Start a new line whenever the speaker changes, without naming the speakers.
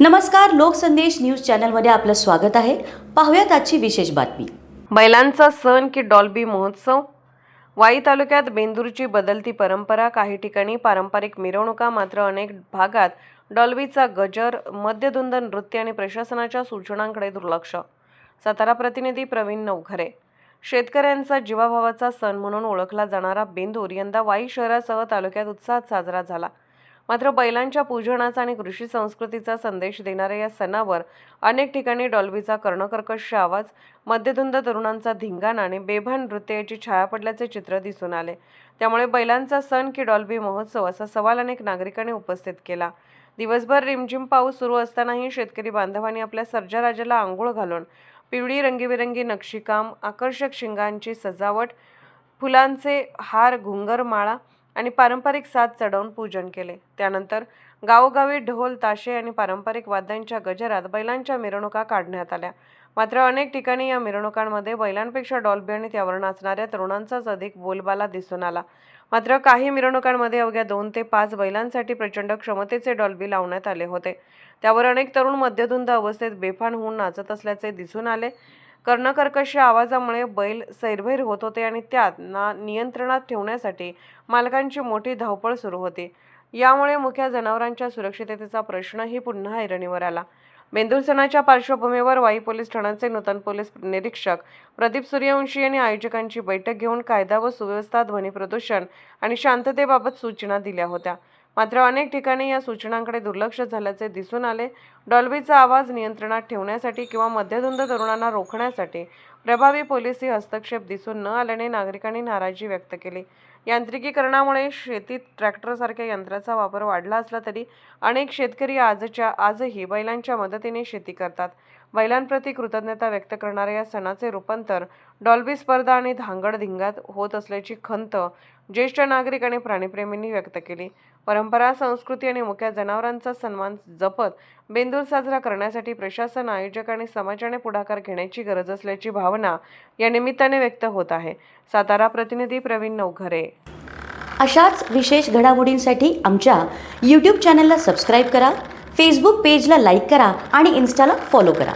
नमस्कार, लोकसंदेश न्यूज चॅनलमध्ये आपलं स्वागत आहे। पाहूयात आजची विशेष बातमी।
बैलांचा सण की डॉल्बी महोत्सव। वाई तालुक्यात बेंदूरची बदलती परंपरा। काही ठिकाणी पारंपरिक मिरवणुका, मात्र अनेक भागात डॉल्बीचा गजर, मद्यधुंद नृत्य आणि प्रशासनाच्या सूचनांकडे दुर्लक्ष। सातारा प्रतिनिधी प्रवीण नवघरे। शेतकऱ्यांचा जीवाभावाचा सण म्हणून ओळखला जाणारा बेंदूर यंदा वाई शहरासह तालुक्यात उत्साहात साजरा झाला। मात्र बैलांच्या पूजनाचा आणि कृषी संस्कृतीचा संदेश देणाऱ्या या सणावर अनेक ठिकाणी डॉल्बीचा कर्णकर्कश आवाज, मद्यधुंद तरुणांचा धिंगाणा आणि बेभान नृत्य याची छाया पडल्याचे चित्र दिसून आले। त्यामुळे बैलांचा सण की डॉल्बी महोत्सव असा सवाल अनेक नागरिकांनी उपस्थित केला। दिवसभर रिमझिम पाऊस सुरू असतानाही शेतकरी बांधवांनी आपल्या सर्जाराजाला आंघोळ घालून पिवळी रंगीबेरंगी नक्षीकाम, आकर्षक शिंगांची सजावट, फुलांचे हार, घुंगरमाळा आणि पारंपरिक साज चढवून पूजन केले। त्यानंतर गावोगावी ढोल, ताशे आणि पारंपरिक वाद्यांच्या गजरात बैलांच्या मिरवणुका काढण्यात आल्या। मात्र अनेक ठिकाणी या मिरवणुकांमध्ये बैलांपेक्षा डॉल्बी आणि त्यावर नाचणाऱ्या तरुणांचाच अधिक बोलबाला दिसून आला। मात्र काही मिरवणुकांमध्ये अवघ्या 2 ते 5 बैलांसाठी प्रचंड क्षमतेचे डॉल्बी लावण्यात आले होते। त्यावर अनेक तरुण मद्यधुंद अवस्थेत बेभान होऊन नाचत असल्याचे दिसून आले। कर्णकर्कश आवाजामुळे बैल सैरभैर होत होते आणि त्यात नियंत्रणात ठेवण्यासाठी मालकांची मोठी धावपळ सुरू होती। यामुळे मुख्य जनावरांच्या सुरक्षिततेचा प्रश्नही पुन्हा ऐरणीवर आला। बेंदूर सणाच्या पार्श्वभूमीवर वाई पोलीस ठाण्याचे नूतन पोलीस निरीक्षक प्रदीप सूर्यवंशी यांनी आयोजकांची बैठक घेऊन कायदा व सुव्यवस्था, ध्वनी प्रदूषण आणि शांततेबाबत सूचना दिल्या होत्या। मात्र अनेक ठिकाणी या सूचनांकडे दुर्लक्ष झाल्याचे दिसून आले। डॉल्बीचा आवाज नियंत्रणात ठेवण्यासाठी किंवा मद्यधुंद तरुणांना रोखण्यासाठी प्रभावी पोलिसी हस्तक्षेप दिसून न आल्याने नागरिकांनी नाराजी व्यक्त केली। यांत्रिकीकरणामुळे शेतीत ट्रॅक्टरसारख्या यंत्राचा वापर वाढला असला तरी अनेक शेतकरी आजही बैलांच्या मदतीने शेती करतात। बैलांप्रती कृतज्ञता व्यक्त करणाऱ्या या सणाचे रूपांतर डॉल्बी स्पर्धा आणि धांगड-धिंगात होत असल्याची खंत ज्येष्ठ नागरिक आणि प्राणीप्रेमींनी व्यक्त केली। परंपरा, संस्कृती आणि मुख्य जनावरांचा सन्मान जपत बेंदूर साजरा करण्यासाठी प्रशासन, आयोजक आणि समाजाने पुढाकार घेण्याची गरज असल्याची भावना या निमित्ताने व्यक्त होत आहे। सातारा प्रतिनिधी प्रवीण नवघरे।
अशाच विशेष घडामोडींसाठी आमच्या YouTube चॅनलला सबस्क्राईब करा, Facebook पेजला लाईक करा आणि Instaला फॉलो करा।